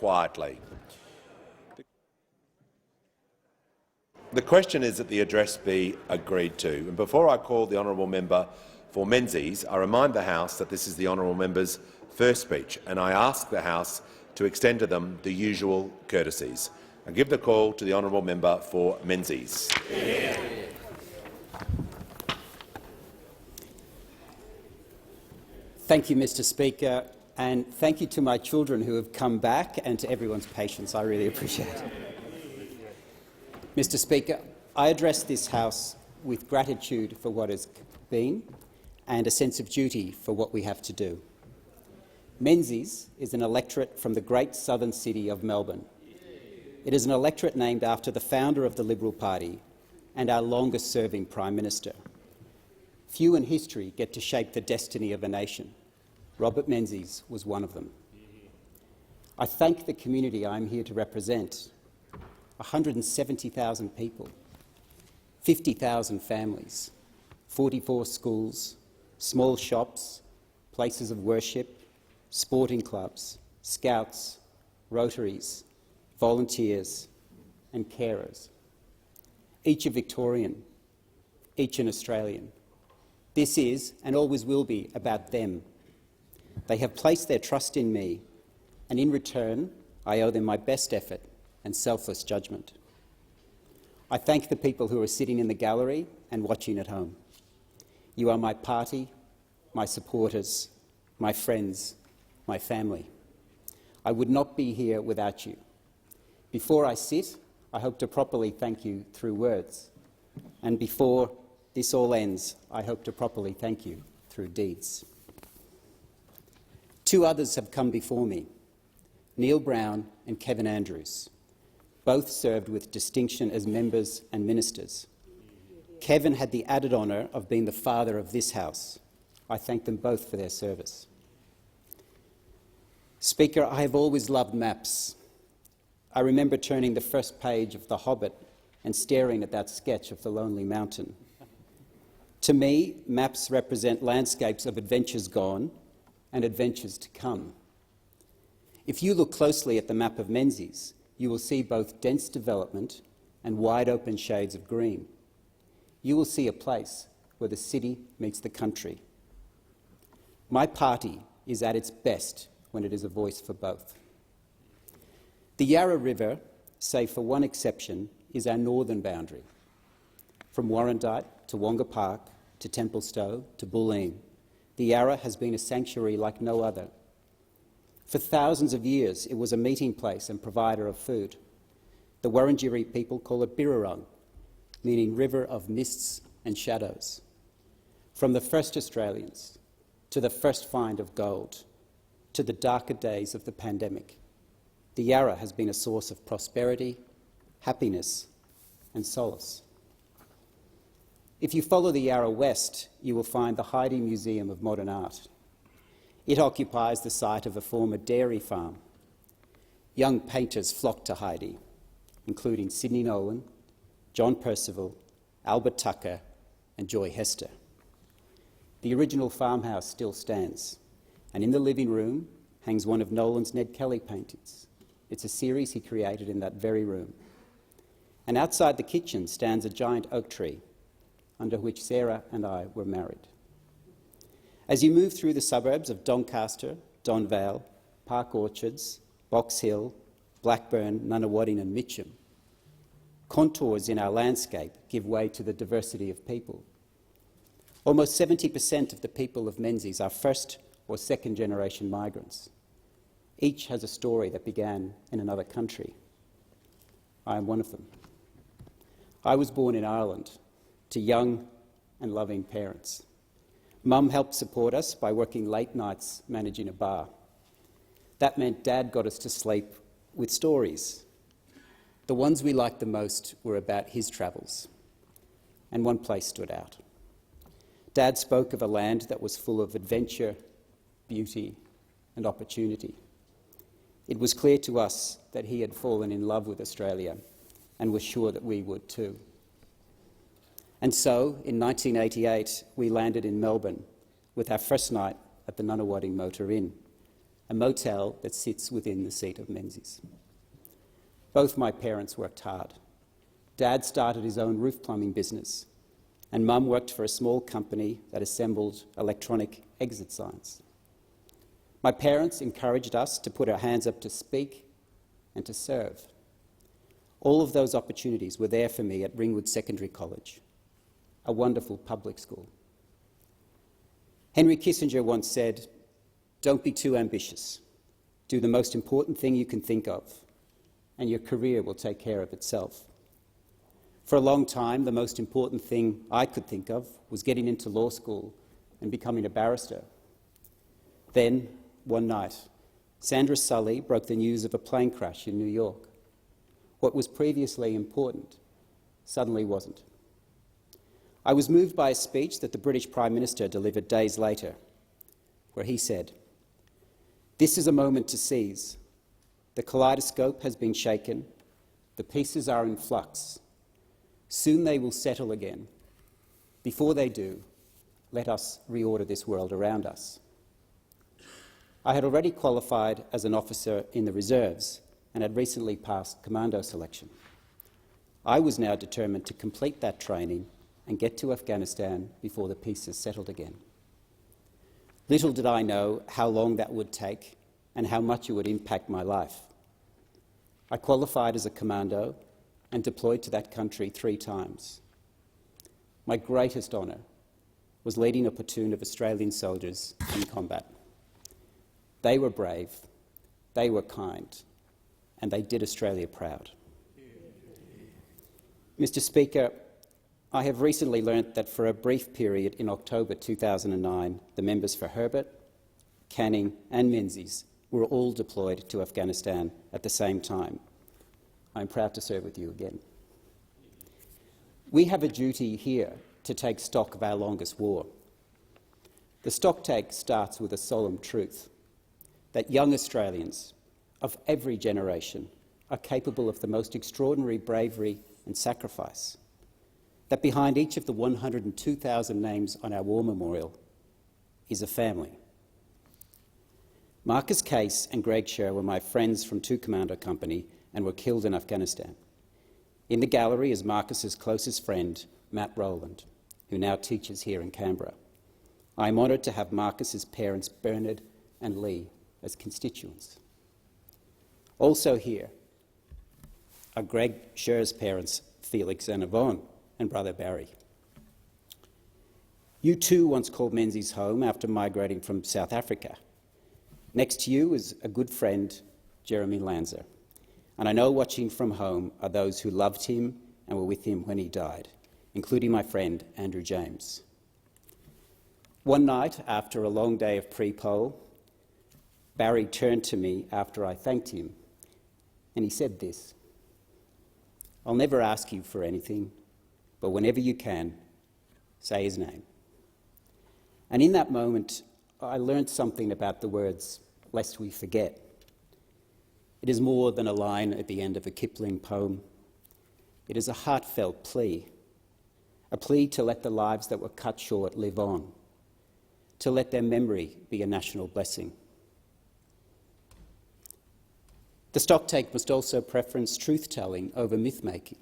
quietly. The question is that the address be agreed to. And before I call the honourable member for Menzies, I remind the House that this is the honourable member's first speech, and I ask the House to extend to them the usual courtesies. I give the call to the honourable member for Menzies. Yeah. Thank you, Mr. Speaker, and thank you to my children who have come back and to everyone's patience. I really appreciate it. Mr. Speaker, I address this House with gratitude for what has been and a sense of duty for what we have to do. Menzies is an electorate from the great southern city of Melbourne. It is an electorate named after the founder of the Liberal Party and our longest-serving Prime Minister. Few in history get to shape the destiny of a nation. Robert Menzies was one of them. I thank the community I am here to represent. 170,000 people, 50,000 families, 44 schools, small shops, places of worship, sporting clubs, scouts, rotaries, volunteers and carers. Each a Victorian, each an Australian. This is, and always will be, about them. They have placed their trust in me, and in return I owe them my best effort and selfless judgment. I thank the people who are sitting in the gallery and watching at home. You are my party, my supporters, my friends, my family. I would not be here without you. Before I sit, I hope to properly thank you through words, and before this all ends, I hope to properly thank you through deeds. Two others have come before me, Neil Brown and Kevin Andrews. Both served with distinction as members and ministers. Kevin had the added honour of being the father of this House. I thank them both for their service. Speaker, I have always loved maps. I remember turning the first page of The Hobbit and staring at that sketch of the Lonely Mountain. To me, maps represent landscapes of adventures gone and adventures to come. If you look closely at the map of Menzies, you will see both dense development and wide-open shades of green. You will see a place where the city meets the country. My party is at its best when it is a voice for both. The Yarra River, save for one exception, is our northern boundary. From Warrandyte to Wonga Park to Templestowe to Bulleen, the Yarra has been a sanctuary like no other. For thousands of years, it was a meeting place and provider of food. The Wurundjeri people call it Birrarung, meaning river of mists and shadows. From the first Australians to the first find of gold to the darker days of the pandemic, the Yarra has been a source of prosperity, happiness and solace. If you follow the Yarra west, you will find the Heide Museum of Modern Art. It occupies the site of a former dairy farm. Young painters flock to Heide, including Sidney Nolan, John Percival, Albert Tucker and Joy Hester. The original farmhouse still stands, and in the living room hangs one of Nolan's Ned Kelly paintings. It's a series he created in that very room. And outside the kitchen stands a giant oak tree, under which Sarah and I were married. As you move through the suburbs of Doncaster, Don Vale, Park Orchards, Box Hill, Blackburn, Nunawading and Mitcham, contours in our landscape give way to the diversity of people. Almost 70% of the people of Menzies are first or second generation migrants. Each has a story that began in another country. I am one of them. I was born in Ireland to young and loving parents. Mum helped support us by working late nights managing a bar. That meant Dad got us to sleep with stories. The ones we liked the most were about his travels, and one place stood out. Dad spoke of a land that was full of adventure, beauty and opportunity. It was clear to us that he had fallen in love with Australia and was sure that we would too. And so, in 1988, we landed in Melbourne with our first night at the Nunawading Motor Inn, a motel that sits within the seat of Menzies. Both my parents worked hard. Dad started his own roof plumbing business, and Mum worked for a small company that assembled electronic exit signs. My parents encouraged us to put our hands up to speak and to serve. All of those opportunities were there for me at Ringwood Secondary College, a wonderful public school. Henry Kissinger once said, "Don't be too ambitious. Do the most important thing you can think of, and your career will take care of itself." For a long time, the most important thing I could think of was getting into law school and becoming a barrister. Then, one night, Sandra Sully broke the news of a plane crash in New York. What was previously important suddenly wasn't. I was moved by a speech that the British Prime Minister delivered days later, where he said, "This is a moment to seize. The kaleidoscope has been shaken. The pieces are in flux. Soon they will settle again. Before they do, let us reorder this world around us." I had already qualified as an officer in the reserves and had recently passed commando selection. I was now determined to complete that training and get to Afghanistan before the pieces settled again. Little did I know how long that would take and how much it would impact my life. I qualified as a commando and deployed to that country 3 times. My greatest honour was leading a platoon of Australian soldiers in combat. They were brave, they were kind, and they did Australia proud. Mr. Speaker, I have recently learnt that for a brief period in October 2009, the members for Herbert, Canning and Menzies were all deployed to Afghanistan at the same time. I'm proud to serve with you again. We have a duty here to take stock of our longest war. The stocktake starts with a solemn truth, that young Australians of every generation are capable of the most extraordinary bravery and sacrifice, that behind each of the 102,000 names on our war memorial is a family. Marcus Case and Greg Sher were my friends from 2 Commando Company and were killed in Afghanistan. In the gallery is Marcus's closest friend, Matt Rowland, who now teaches here in Canberra. I am honoured to have Marcus's parents, Bernard and Lee, as constituents. Also here are Greg Sher's parents, Felix and Yvonne, and brother Barry. You too once called Menzies home after migrating from South Africa. Next to you is a good friend, Jeremy Lanza. And I know watching from home are those who loved him and were with him when he died, including my friend Andrew James. One night, after a long day of pre-poll, Barry turned to me after I thanked him, and he said this: "I'll never ask you for anything, but whenever you can, say his name." And in that moment, I learned something about the words, "lest we forget." It is more than a line at the end of a Kipling poem. It is a heartfelt plea, a plea to let the lives that were cut short live on, to let their memory be a national blessing. The stocktake must also preference truth-telling over myth-making.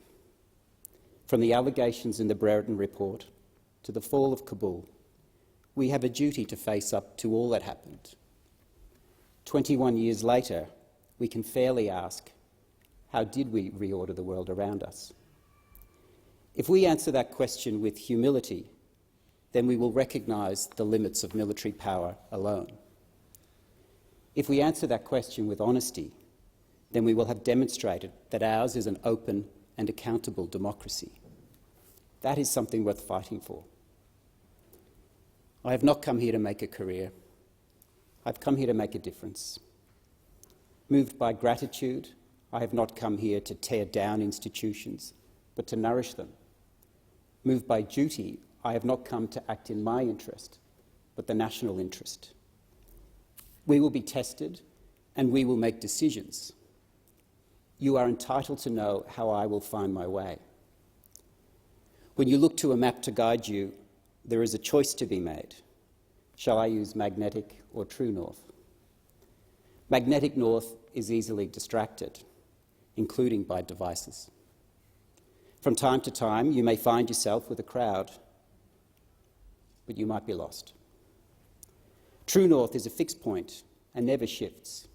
From the allegations in the Brereton Report to the fall of Kabul, we have a duty to face up to all that happened. 21 years later, we can fairly ask, how did we reorder the world around us? If we answer that question with humility, then we will recognise the limits of military power alone. If we answer that question with honesty, then we will have demonstrated that ours is an open and accountable democracy. That is something worth fighting for. I have not come here to make a career. I've come here to make a difference. Moved by gratitude, I have not come here to tear down institutions, but to nourish them. Moved by duty, I have not come to act in my interest, but the national interest. We will be tested, and we will make decisions. You are entitled to know how I will find my way. When you look to a map to guide you, there is a choice to be made. Shall I use magnetic or true north? Magnetic north is easily distracted, including by devices. From time to time, you may find yourself with a crowd, but you might be lost. True north is a fixed point and never shifts,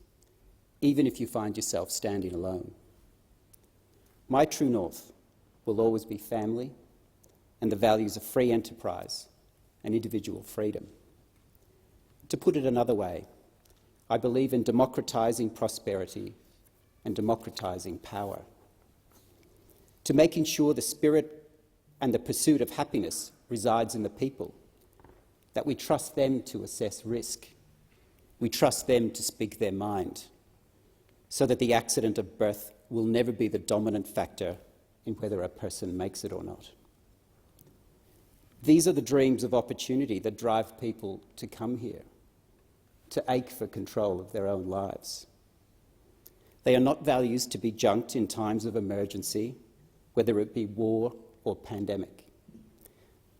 even if you find yourself standing alone. My true north will always be family and the values of free enterprise and individual freedom. To put it another way, I believe in democratising prosperity and democratising power, to making sure the spirit and the pursuit of happiness resides in the people, that we trust them to assess risk, we trust them to speak their mind, so that the accident of birth will never be the dominant factor in whether a person makes it or not. These are the dreams of opportunity that drive people to come here, to ache for control of their own lives. They are not values to be junked in times of emergency, whether it be war or pandemic.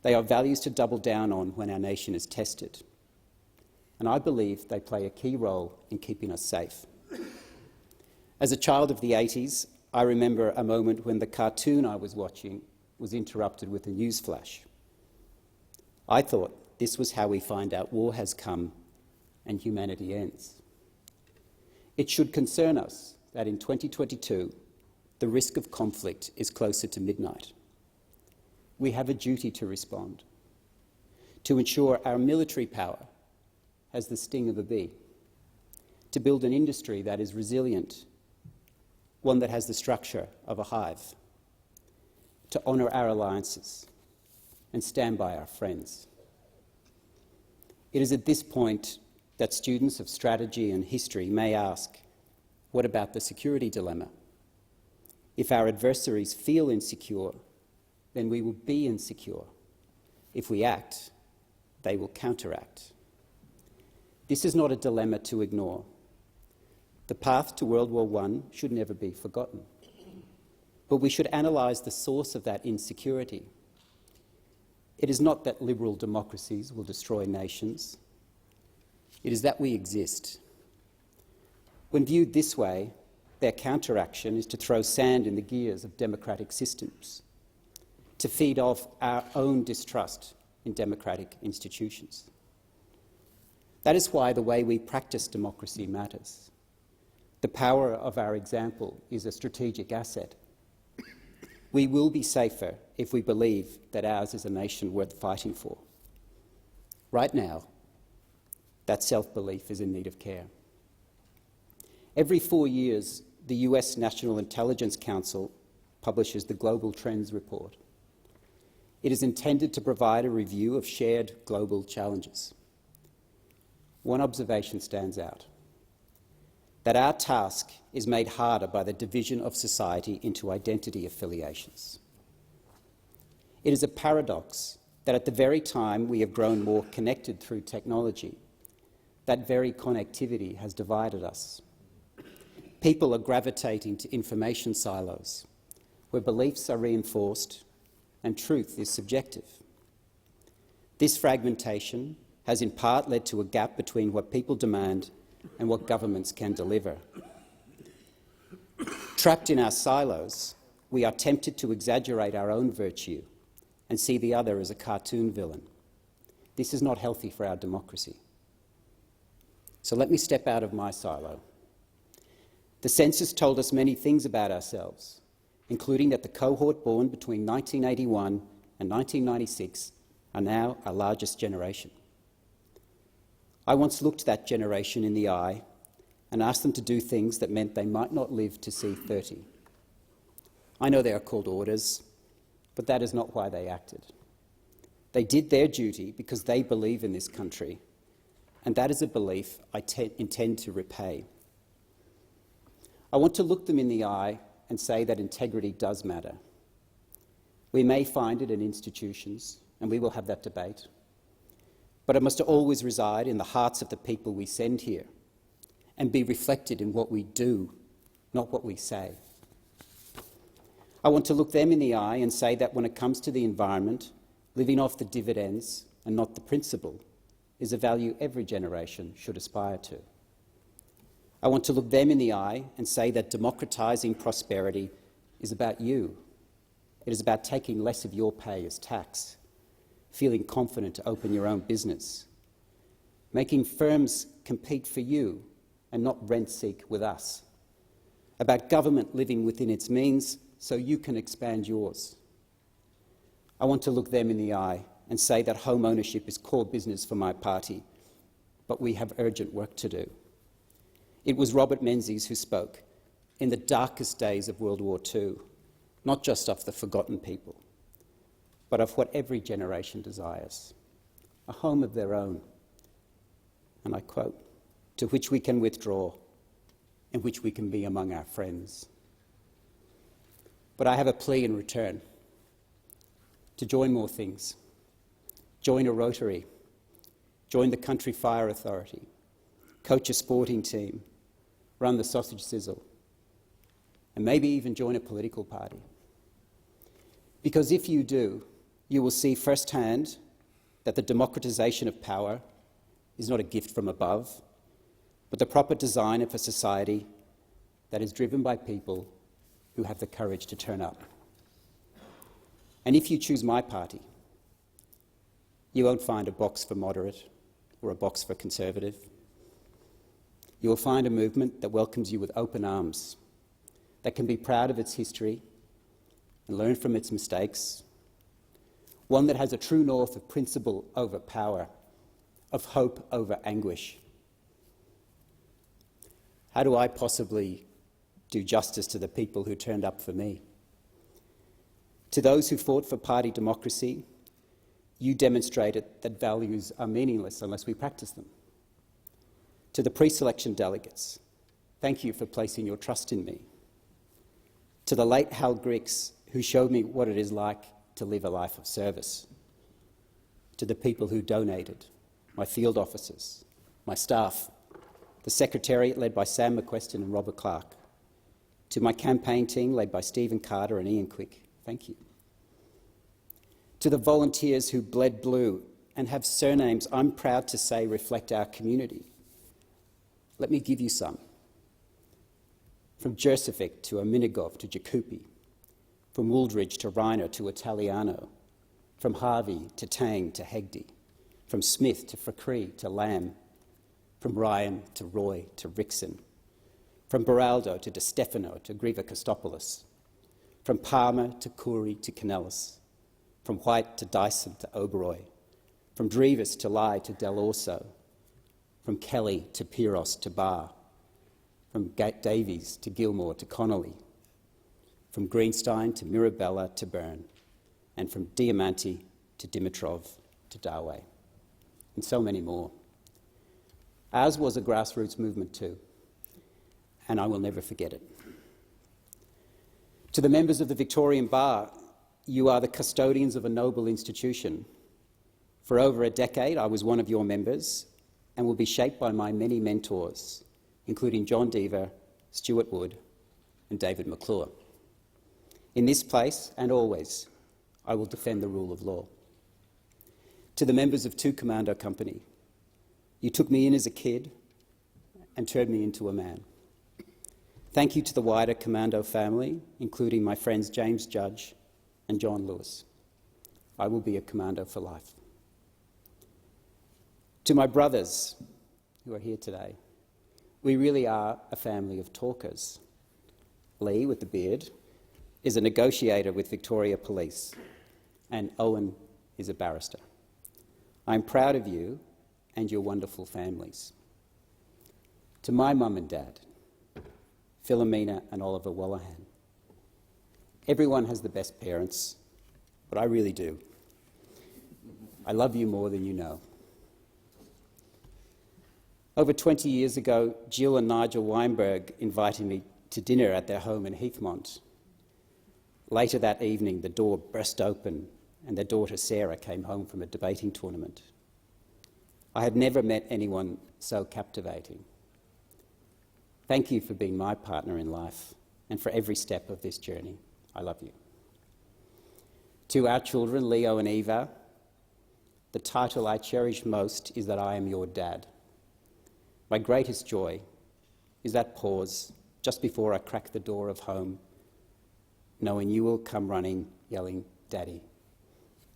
They are values to double down on when our nation is tested. And I believe they play a key role in keeping us safe. As a child of the 80s, I remember a moment when the cartoon I was watching was interrupted with a news flash. I thought this was how we find out war has come and humanity ends. It should concern us that in 2022, the risk of conflict is closer to midnight. We have a duty to respond, to ensure our military power has the sting of a bee, to build an industry that is resilient, one that has the structure of a hive, to honour our alliances and stand by our friends. It is at this point that students of strategy and history may ask, what about the security dilemma? If our adversaries feel insecure, then we will be insecure. If we act, they will counteract. This is not a dilemma to ignore. The path to World War I should never be forgotten. But we should analyse the source of that insecurity. It is not that liberal democracies will destroy nations. It is that we exist. When viewed this way, their counteraction is to throw sand in the gears of democratic systems, to feed off our own distrust in democratic institutions. That is why the way we practice democracy matters. The power of our example is a strategic asset. We will be safer if we believe that ours is a nation worth fighting for. Right now, that self-belief is in need of care. Every 4 years, the US National Intelligence Council publishes the Global Trends Report. It is intended to provide a review of shared global challenges. One observation stands out: that our task is made harder by the division of society into identity affiliations. It is a paradox that at the very time we have grown more connected through technology, that very connectivity has divided us. People are gravitating to information silos, where beliefs are reinforced and truth is subjective. This fragmentation has in part led to a gap between what people demand and what governments can deliver. Trapped in our silos, we are tempted to exaggerate our own virtue and see the other as a cartoon villain. This is not healthy for our democracy. So let me step out of my silo. The census told us many things about ourselves, including that the cohort born between 1981 and 1996 are now our largest generation. I once looked that generation in the eye and asked them to do things that meant they might not live to see 30. I know they are called orders, but that is not why they acted. They did their duty because they believe in this country, and that is a belief I intend to repay. I want to look them in the eye and say that integrity does matter. We may find it in institutions, and we will have that debate, but it must always reside in the hearts of the people we send here and be reflected in what we do, not what we say. I want to look them in the eye and say that when it comes to the environment, living off the dividends and not the principle is a value every generation should aspire to. I want to look them in the eye and say that democratising prosperity is about you. It is about taking less of your pay as tax, feeling confident to open your own business, making firms compete for you and not rent-seek with us, about government living within its means so you can expand yours. I want to look them in the eye and say that home ownership is core business for my party, but we have urgent work to do. It was Robert Menzies who spoke in the darkest days of World War II, not just of the forgotten people, but of what every generation desires, a home of their own. And I quote, to which we can withdraw, in which we can be among our friends. But I have a plea in return, to join more things. Join a Rotary, join the Country Fire Authority, coach a sporting team, run the sausage sizzle, and maybe even join a political party. Because if you do, you will see firsthand that the democratisation of power is not a gift from above, but the proper design of a society that is driven by people who have the courage to turn up. And if you choose my party, you won't find a box for moderate or a box for conservative. You will find a movement that welcomes you with open arms, that can be proud of its history and learn from its mistakes, one that has a true north of principle over power, of hope over anguish. How do I possibly do justice to the people who turned up for me? To those who fought for party democracy, you demonstrated that values are meaningless unless we practice them. To the pre-selection delegates, thank you for placing your trust in me. To the late Hal Griggs, who showed me what it is like to live a life of service. To the people who donated, my field officers, my staff, the Secretariat led by Sam McQuestion and Robert Clark. To my campaign team led by Stephen Carter and Ian Quick, thank you. To the volunteers who bled blue and have surnames I'm proud to say reflect our community. Let me give you some. From Jersevic to Aminigov to Jakupi, from Wooldridge to Reiner to Italiano, from Harvey to Tang to Hegde, from Smith to Fakri to Lamb, from Ryan to Roy to Rickson, from Beraldo to De Stefano to Griva Kostopoulos, from Palmer to Coury to Canellis, from White to Dyson to Oberoi, from Drevis to Lai to Del Orso, from Kelly to Piros to Barr, from Davies to Gilmore to Connolly, from Greenstein to Mirabella to Byrne, and from Diamanti to Dimitrov to Darway, and so many more. Ours was a grassroots movement too, and I will never forget it. To the members of the Victorian Bar, you are the custodians of a noble institution. For over a decade, I was one of your members and will be shaped by my many mentors, including John Deaver, Stuart Wood and David McClure. In this place, and always, I will defend the rule of law. To the members of 2 Commando Company, you took me in as a kid and turned me into a man. Thank you to the wider Commando family, including my friends James Judge and John Lewis. I will be a Commando for life. To my brothers who are here today, we really are a family of talkers. Lee, with the beard, is a negotiator with Victoria Police, and Owen is a barrister. I'm proud of you and your wonderful families. To my mum and dad, Philomena and Oliver Wolahan. Everyone has the best parents, but I really do. I love you more than you know. Over 20 years ago, Jill and Nigel Weinberg invited me to dinner at their home in Heathmont. Later that evening, the door burst open and their daughter Sarah came home from a debating tournament. I had never met anyone so captivating. Thank you for being my partner in life and for every step of this journey. I love you. To our children, Leo and Eva, the title I cherish most is that I am your dad. My greatest joy is that pause just before I crack the door of home, knowing you will come running, yelling, "Daddy,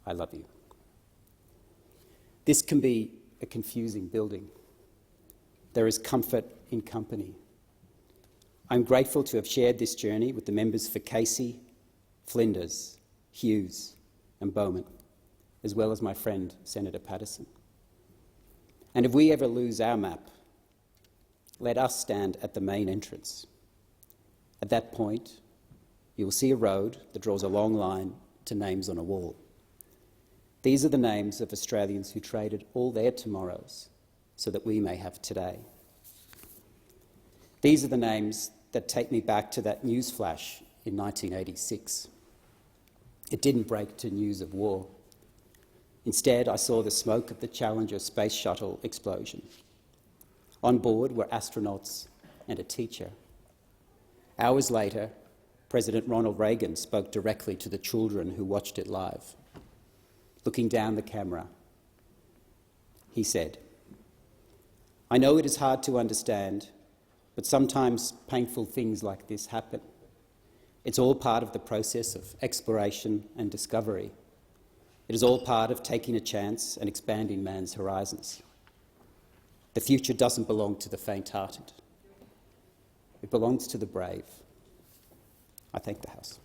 I love you." This can be a confusing building. There is comfort in company. I'm grateful to have shared this journey with the members for Casey, Flinders, Hughes and Bowman, as well as my friend Senator Patterson. And if we ever lose our map, let us stand at the main entrance. At that point, you will see a road that draws a long line to names on a wall. These are the names of Australians who traded all their tomorrows so that we may have today. These are the names that take me back to that news flash in 1986. It didn't break to news of war. Instead, I saw the smoke of the Challenger space shuttle explosion. On board were astronauts and a teacher. Hours later, President Ronald Reagan spoke directly to the children who watched it live. Looking down the camera, he said, "I know it is hard to understand, but sometimes painful things like this happen. It's all part of the process of exploration and discovery. It is all part of taking a chance and expanding man's horizons. The future doesn't belong to the faint-hearted. It belongs to the brave." I thank the House.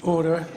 Order.